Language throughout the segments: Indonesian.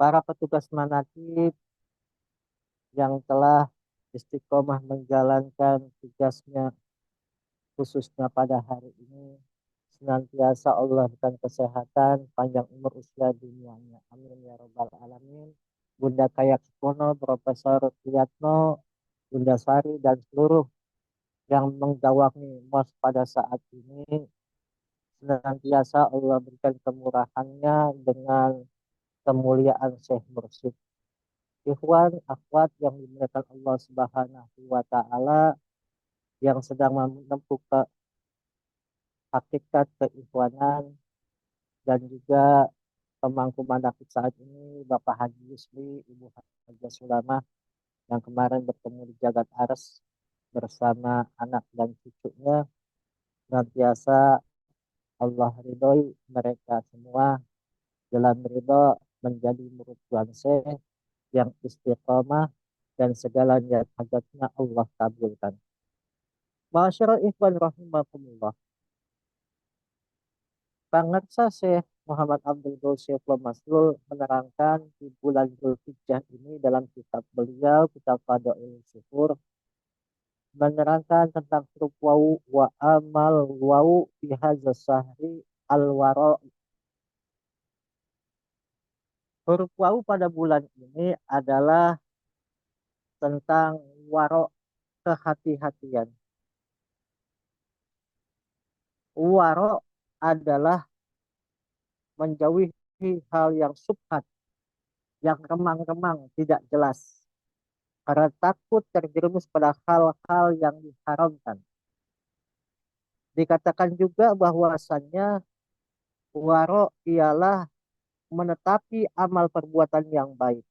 para petugas manasik yang telah istiqomah menjalankan tugasnya khususnya pada hari ini. Senantiasa Allah berikan kesehatan, panjang umur usia dunianya. Amin ya robbal alamin. Bunda Kayaksono, Profesor Priyatno, Bunda Sari, dan seluruh yang menggawangi MOS pada saat ini. Senantiasa Allah berikan kemurahannya dengan kemuliaan Syekh Mursyid. Ikhwan, akhwat yang dimuliakan Allah Subhanahu wa Ta'ala, yang sedang menempuh ke hakikat keikhwanan, dan juga pemangku manaqib saat ini Bapak Haji Yusli, Ibu Haja Sulamah, yang kemarin bertemu di Jagat Ares bersama anak dan cucunya. Senantiasa Allah ridhoi mereka semua, dalam ridho menjadi murid Tuhan Syekh yang istiqamah, dan segala niat hajatnya Allah kabulkan. Masyaallah ikhwan rahimakumullah. Bangsa Syekh Muhammad Abdul Ghausif Maslul menerangkan di bulan Zulhijjah ini dalam kitab beliau, kitab Fadail Syukur, menerangkan tentang huruf wau wa amal wau fi hadzal syahri al waro. Huruf wau pada bulan ini adalah tentang waro, kehati-hatian. Waro adalah menjauhi hal yang subhat, yang remang-remang, tidak jelas, karena takut terjerumus pada hal-hal yang diharamkan. Dikatakan juga bahwasannya waro ialah menetapi amal perbuatan yang baik.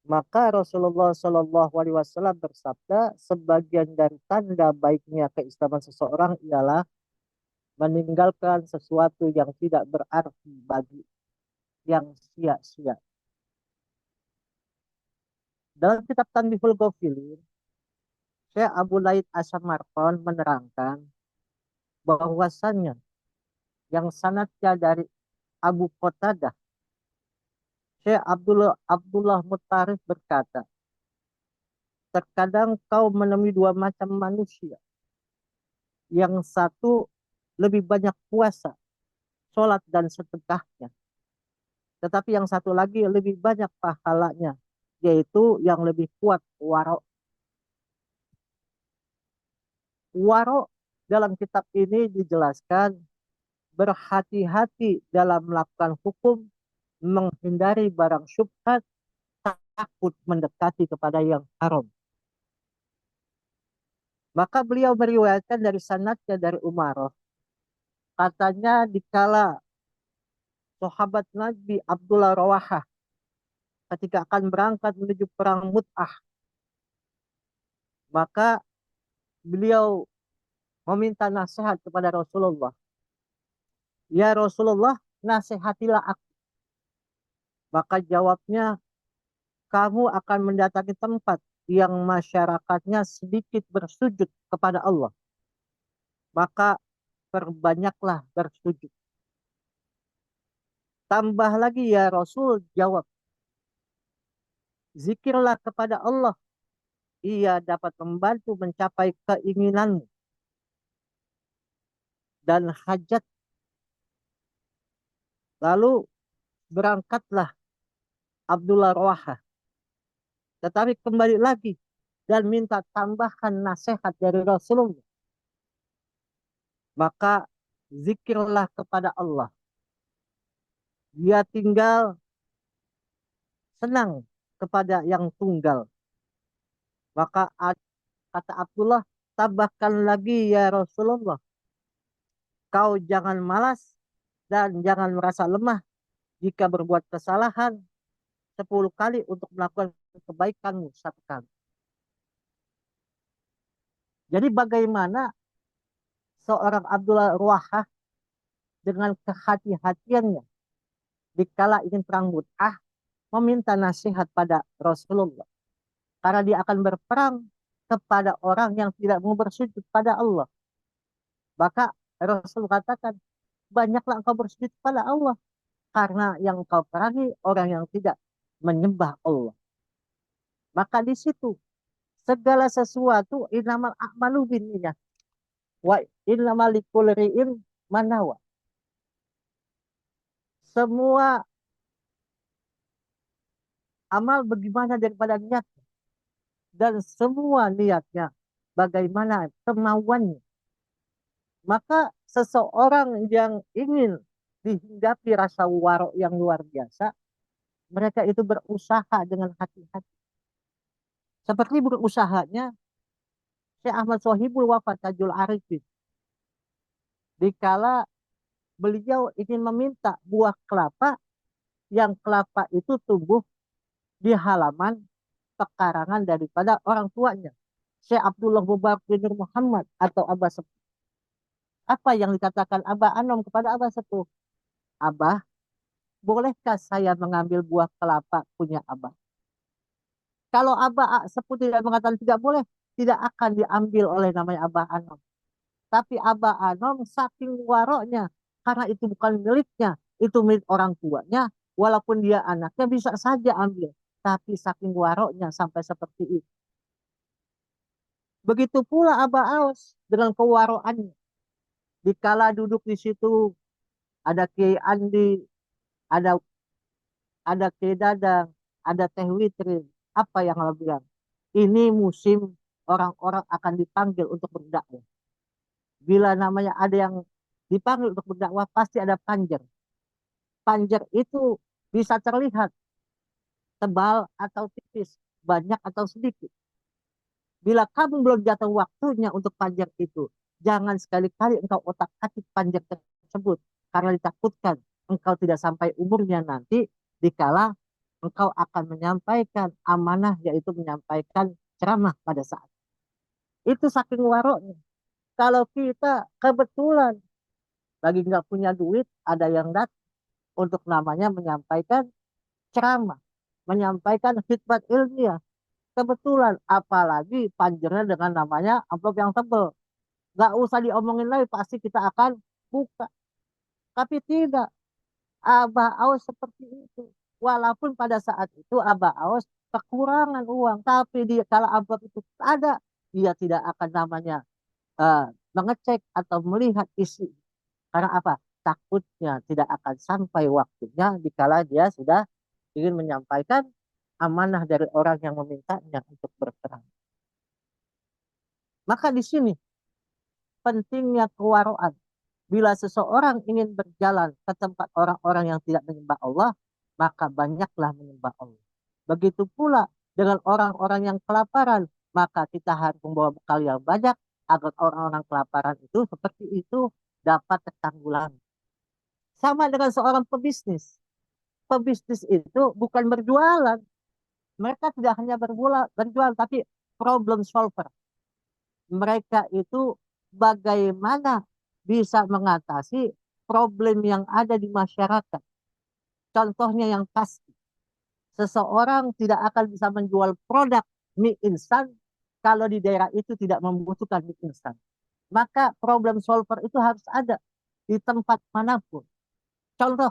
Maka Rasulullah Shallallahu Alaihi Wasallam bersabda, sebagian dari tanda baiknya keislaman seseorang ialah meninggalkan sesuatu yang tidak berarti bagi, yang sia-sia. Dalam kitab Tanbihul Ghafilin, Syekh Abu Laid Asamarkon menerangkan bahwasannya yang sanadnya dari Abu Qatadah, Syekh Abdullah Mutarif berkata, terkadang kau menemui dua macam manusia. Yang satu lebih banyak puasa, sholat dan sedekahnya. Tetapi yang satu lagi lebih banyak pahalanya, yaitu yang lebih kuat waro. Waro dalam kitab ini dijelaskan berhati-hati dalam melakukan hukum, menghindari barang syubhat, takut mendekati kepada yang haram. Maka beliau meriwayatkan dari sanadnya dari Umar, katanya dikala sahabat Nabi Abdullah Rawahah ketika akan berangkat menuju perang Mut'ah, maka beliau meminta nasihat kepada Rasulullah. Ya Rasulullah, nasihatilah aku. Maka jawabnya, kamu akan mendatangi tempat yang masyarakatnya sedikit bersujud kepada Allah. Maka perbanyaklah bersujud. Tambah lagi ya Rasul, jawab, zikirlah kepada Allah. Ia dapat membantu mencapai keinginanmu dan hajat. Lalu berangkatlah Abdullah Rawahah. Tetapi kembali lagi dan minta tambahan nasihat dari Rasulullah. Maka zikirlah kepada Allah. Dia tinggal senang kepada yang tunggal. Maka kata Abdullah, tambahkan lagi ya Rasulullah. Kau jangan malas dan jangan merasa lemah jika berbuat kesalahan 10 kali untuk melakukan kebaikanmu 1 kali. Jadi bagaimana seorang Abdullah Ruahah dengan kehati-hatiannya dikala ingin perang Mut'ah meminta nasihat pada Rasulullah. Karena dia akan berperang kepada orang yang tidak mau bersujud pada Allah. Maka Rasul katakan, banyaklah engkau bersujud kepada Allah. karena yang kau perangi orang yang tidak menyembah Allah. Maka di situ segala sesuatu innamal a'malu binniyat wa innamal likulli imrin ma nawa. Semua amal bagaimana daripada niat dan semua niatnya bagaimana kemauannya. Maka seseorang yang ingin dihinggapi rasa warok yang luar biasa, mereka itu berusaha dengan hati-hati. Seperti berusahanya Syekh Ahmad Sohibul Wafat Tajul Arifin. Dikala beliau ingin meminta buah kelapa, yang kelapa itu tumbuh di halaman pekarangan daripada orang tuanya. Syekh Abdullah Mubarak bin Muhammad atau Abah Sepuh. Apa yang dikatakan Abah Anom kepada Abah Sepuh? Abah, bolehkah saya mengambil buah kelapa punya Abah? Kalau Abah Sepuh tidak mengatakan tidak boleh, tidak akan diambil oleh namanya Abah Anom. Tapi Abah Anom saking waroknya, karena itu bukan miliknya, itu milik orang tuanya, walaupun dia anaknya bisa saja ambil. Tapi saking waroknya sampai seperti itu. Begitu pula Abah Aus dengan kewaroannya. Dikala duduk di situ, ada Kiai Andi, ada Kiai Dadang, ada Teh Witrin. Apa yang Allah bilang? Ini musim orang-orang akan dipanggil untuk berdakwah. Bila namanya ada yang dipanggil untuk berdakwah, pasti ada panjer. Panjer itu bisa terlihat tebal atau tipis, banyak atau sedikit. Bila kamu belum jatuh waktunya untuk panjer itu, jangan sekali-kali engkau otak-atik panjer tersebut, karena ditakutkan engkau tidak sampai umurnya nanti, dikala engkau akan menyampaikan amanah, yaitu menyampaikan ceramah pada saat itu. Saking waroknya. Kalau kita kebetulan lagi nggak punya duit, ada yang datang untuk namanya menyampaikan ceramah, menyampaikan khidmat ilmiah. Kebetulan, apalagi panjernya dengan namanya amplop yang tebel. Nggak usah diomongin lagi, pasti kita akan buka. Tapi tidak, Abah Aus seperti itu. Walaupun pada saat itu Abah Aus kekurangan uang, tapi dia kalau amplop itu ada, dia tidak akan namanya mengecek atau melihat isi. Karena apa? Takutnya tidak akan sampai waktunya dikala dia sudah ingin menyampaikan amanah dari orang yang memintanya untuk berperang. Maka di sini pentingnya kewaraan. Bila seseorang ingin berjalan ke tempat orang-orang yang tidak menyembah Allah, maka banyaklah menyembah Allah. Begitu pula dengan orang-orang yang kelaparan, maka kita harus membawa bekal yang banyak agar orang-orang kelaparan itu seperti itu dapat tertanggulangi. Sama dengan seorang pebisnis. Pebisnis itu bukan berjualan. Mereka tidak hanya berjualan, tapi problem solver. Mereka itu bagaimana bisa mengatasi problem yang ada di masyarakat. Contohnya yang pasti, seseorang tidak akan bisa menjual produk mie instan kalau di daerah itu tidak membutuhkan mie instan. Maka problem solver itu harus ada di tempat manapun. Contoh,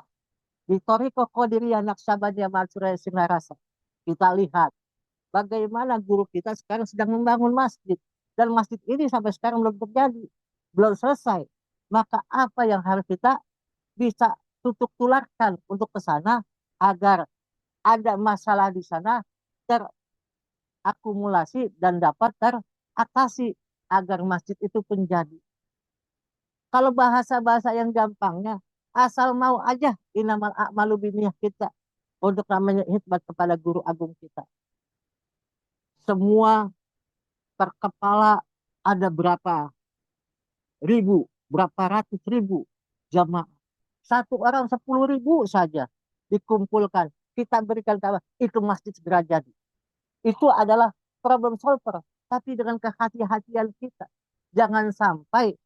di Toriko Qadiriyah Naqsyabandiyah Mansuraya Singarasa, kita lihat bagaimana guru kita sekarang sedang membangun masjid. Dan masjid ini sampai sekarang belum terjadi, belum selesai. Maka apa yang harus kita bisa tutup tularkan untuk ke sana agar ada masalah di sana terakumulasi dan dapat teratasi agar masjid itu menjadi. Kalau bahasa-bahasa yang gampangnya, asal mau aja inamal a'malu biniyah kita untuk namanya khidmat kepada guru agung kita. Semua per kepala ada berapa ribu, berapa ratus ribu jamaah. Satu orang 10.000 saja dikumpulkan. Kita berikan kabar, itu masjid segera jadi. Itu adalah problem solver. Tapi dengan kehati-hatian kita. Jangan sampai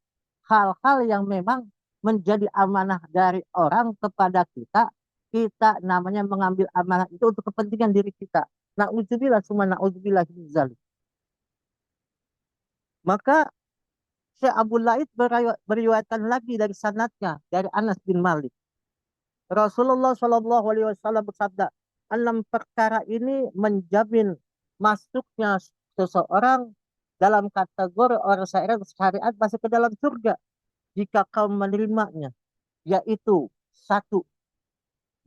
hal-hal yang memang menjadi amanah dari orang kepada kita, kita namanya mengambil amanah itu untuk kepentingan diri kita. Na'udzubillah, semua na'udzubillah. Maka Syekh Abu Laid beriwayatkan lagi dari sanatnya dari Anas bin Malik. Rasulullah Shallallahu Alaihi Wasallam bersabda, 6 perkara ini menjamin masuknya seseorang dalam kategori orang syariat masuk ke dalam surga jika kau menerimanya, yaitu satu,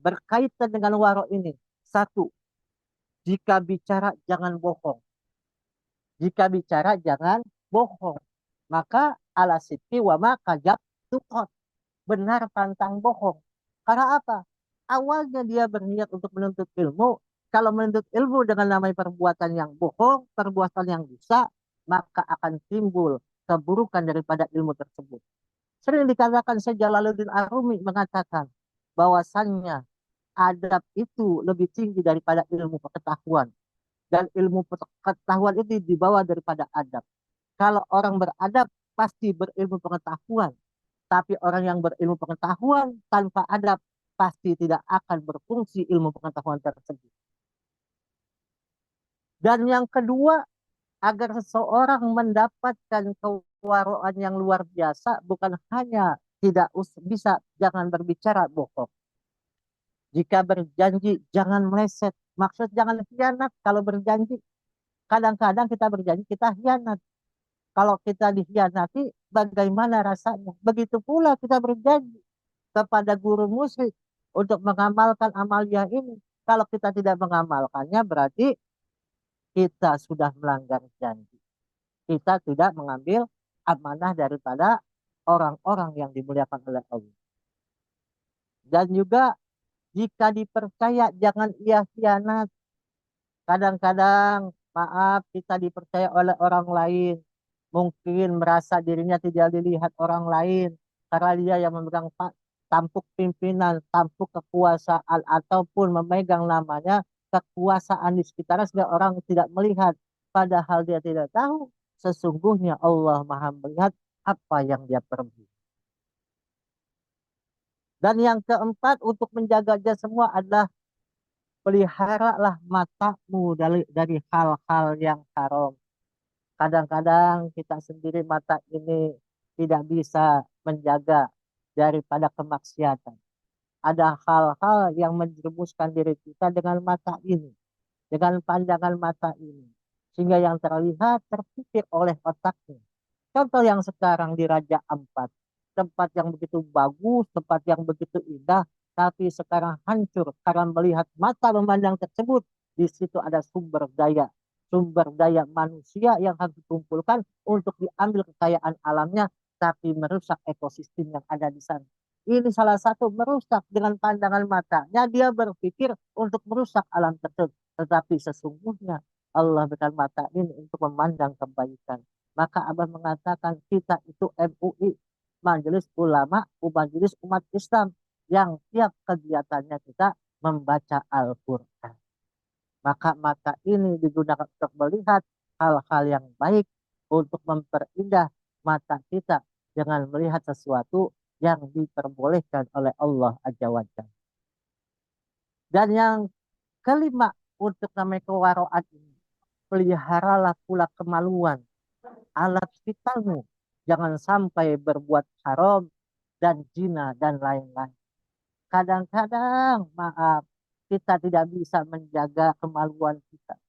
berkaitan dengan waro ini. Satu, jika bicara jangan bohong. Jika bicara jangan bohong. Maka ala siti wa ma kajab tukot. Benar pantang bohong. Karena apa? Awalnya dia berniat untuk menuntut ilmu. Kalau menuntut ilmu dengan namanya perbuatan yang bohong, perbuatan yang dosa, maka akan timbul keburukan daripada ilmu tersebut. Sering dikatakan Jalaluddin Arumi mengatakan bahwasannya adab itu lebih tinggi daripada ilmu pengetahuan. Dan ilmu pengetahuan itu dibawa daripada adab. Kalau orang beradab, pasti berilmu pengetahuan. Tapi orang yang berilmu pengetahuan tanpa adab, pasti tidak akan berfungsi ilmu pengetahuan tersebut. Dan yang kedua, agar seseorang mendapatkan kewaraan yang luar biasa, bukan hanya tidak bisa, jangan berbicara bohong. Jika berjanji, jangan meleset. Maksud jangan khianat kalau berjanji. Kadang-kadang kita berjanji, kita khianat. Kalau kita dikhianati, bagaimana rasanya? Begitu pula kita berjanji kepada guru musyrik untuk mengamalkan amalia ini. Kalau kita tidak mengamalkannya, berarti kita sudah melanggar janji. Kita tidak mengambil amanah daripada orang-orang yang dimuliakan oleh Allah. Dan juga jika dipercaya, jangan ia khianat. Kadang-kadang, maaf, kita dipercaya oleh orang lain. Mungkin merasa dirinya tidak dilihat orang lain. Karena dia yang memegang tampuk pimpinan, tampuk kekuasaan, ataupun memegang namanya kekuasaan di sekitarnya sehingga orang tidak melihat. Padahal dia tidak tahu. Sesungguhnya Allah Maha melihat apa yang dia perbuat. Dan yang keempat untuk menjaga semua adalah peliharalah matamu dari hal-hal yang haram. Kadang-kadang kita sendiri mata ini tidak bisa menjaga daripada kemaksiatan. Ada hal-hal yang menjerumuskan diri kita dengan mata ini, dengan pandangan mata ini. Sehingga yang terlihat terpikir oleh otaknya. Contoh yang sekarang di Raja Ampat. Tempat yang begitu bagus, tempat yang begitu indah, tapi sekarang hancur karena melihat mata memandang tersebut. Di situ ada sumber daya manusia yang harus dikumpulkan untuk diambil kekayaan alamnya, tapi merusak ekosistem yang ada di sana. Ini salah satu merusak dengan pandangan matanya. Dia berpikir untuk merusak alam tersebut. Tetapi sesungguhnya Allah berikan mata ini untuk memandang kebaikan. Maka Abah mengatakan kita itu MUI, Majelis Ulama, Majelis Umat Islam, yang tiap kegiatannya kita membaca Al-Quran. Maka mata ini digunakan untuk melihat hal-hal yang baik untuk memperindah mata kita dengan melihat sesuatu yang diperbolehkan oleh Allah Azza wa Jalla. Dan yang kelima untuk namanya kewaraan ini, peliharalah pula kemaluan alat vitalmu. Jangan sampai berbuat haram dan zina dan lain-lain. Kadang-kadang, maaf, kita tidak bisa menjaga kemaluan kita,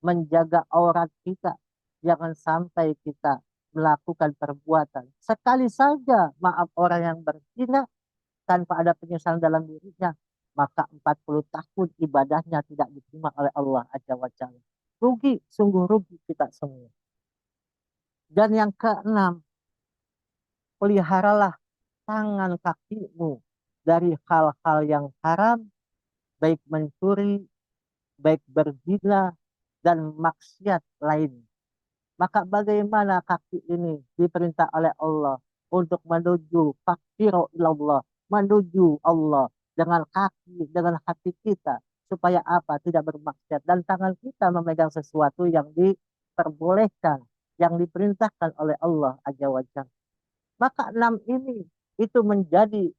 menjaga aurat kita. Jangan sampai kita melakukan perbuatan. Sekali saja, maaf, orang yang berzina tanpa ada penyesalan dalam dirinya, maka 40 tahun ibadahnya tidak diterima oleh Allah Azza wa Jalla. Rugi, sungguh rugi kita semua. Dan yang keenam, peliharalah tangan kakimu dari hal-hal yang haram, baik mencuri, baik berzina, dan maksiat lain. Maka bagaimana kaki ini diperintah oleh Allah untuk menuju fakiro ilallah, menuju Allah dengan kaki, dengan hati kita, supaya apa? Tidak bermaksiat. Dan tangan kita memegang sesuatu yang diperbolehkan, yang diperintahkan oleh Allah Azza wa Jalla. Maka 6 ini itu menjadi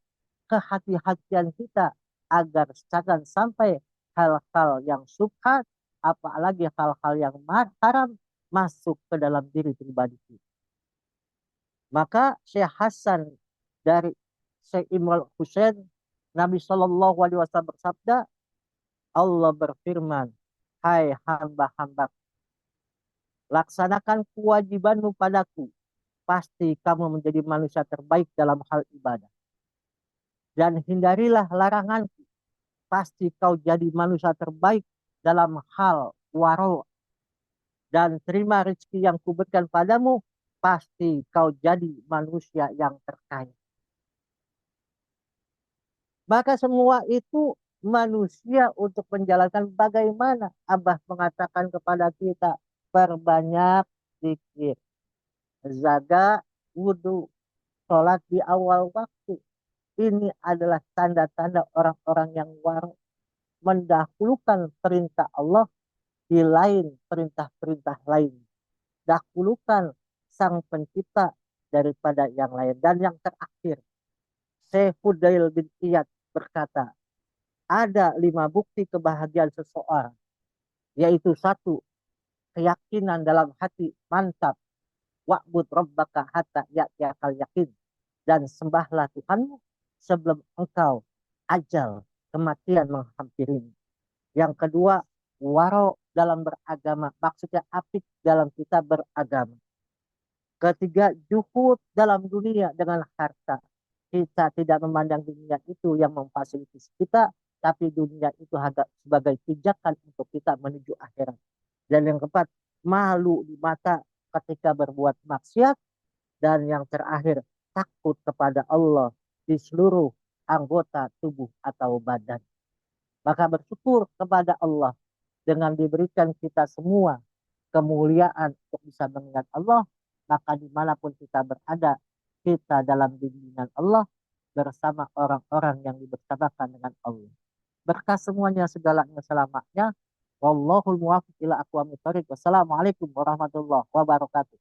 kehati-hatian kita agar jangan sampai hal-hal yang subhat, apalagi hal-hal yang haram masuk ke dalam diri pribadi kita. Maka Syekh Hasan dari Syekh Imran Hussein Nabi Shallallahu Alaihi Wasallam bersabda, Allah berfirman, hai hamba-hamba, laksanakan kewajibanmu padaku, pasti kamu menjadi manusia terbaik dalam hal ibadah. Dan hindarilah laranganku, pasti kau jadi manusia terbaik dalam hal waro. Dan terima rezeki yang kuberikan padamu, pasti kau jadi manusia yang terkaya. Maka semua itu manusia untuk menjalankan bagaimana Abah mengatakan kepada kita, perbanyak zikir, zaga, wudhu, sholat di awal waktu. Ini adalah tanda-tanda orang-orang yang waro, mendahulukan perintah Allah di lain perintah-perintah lain. Dahulukan sang pencipta daripada yang lain. Dan yang terakhir, Syekh Fudail bin Iyad berkata, ada 5 bukti kebahagiaan seseorang, yaitu satu, keyakinan dalam hati mantap, wa'bud rabbaka hatta ya'tiyakal yakin, dan sembahlah Tuhanmu sebelum engkau ajal kematian menghampirimu. Yang kedua, waro dalam beragama, maksudnya apik dalam kita beragama. Ketiga, juhud dalam dunia dengan harta. Kita tidak memandang dunia itu yang memfasilitasi kita, tapi dunia itu sebagai pijakan untuk kita menuju akhirat. Dan yang keempat, malu di mata ketika berbuat maksiat. Dan yang terakhir, takut kepada Allah di seluruh anggota tubuh atau badan. Maka bersyukur kepada Allah dengan diberikan kita semua kemuliaan untuk bisa mengingat Allah, maka dimanapun kita berada, kita dalam bimbingan Allah bersama orang-orang yang dibersamakan dengan Allah. Berkah semuanya segalanya selamanya. Wallahul muwaffiq ila aqwamit thoriq. Wassalamualaikum warahmatullahi wabarakatuh.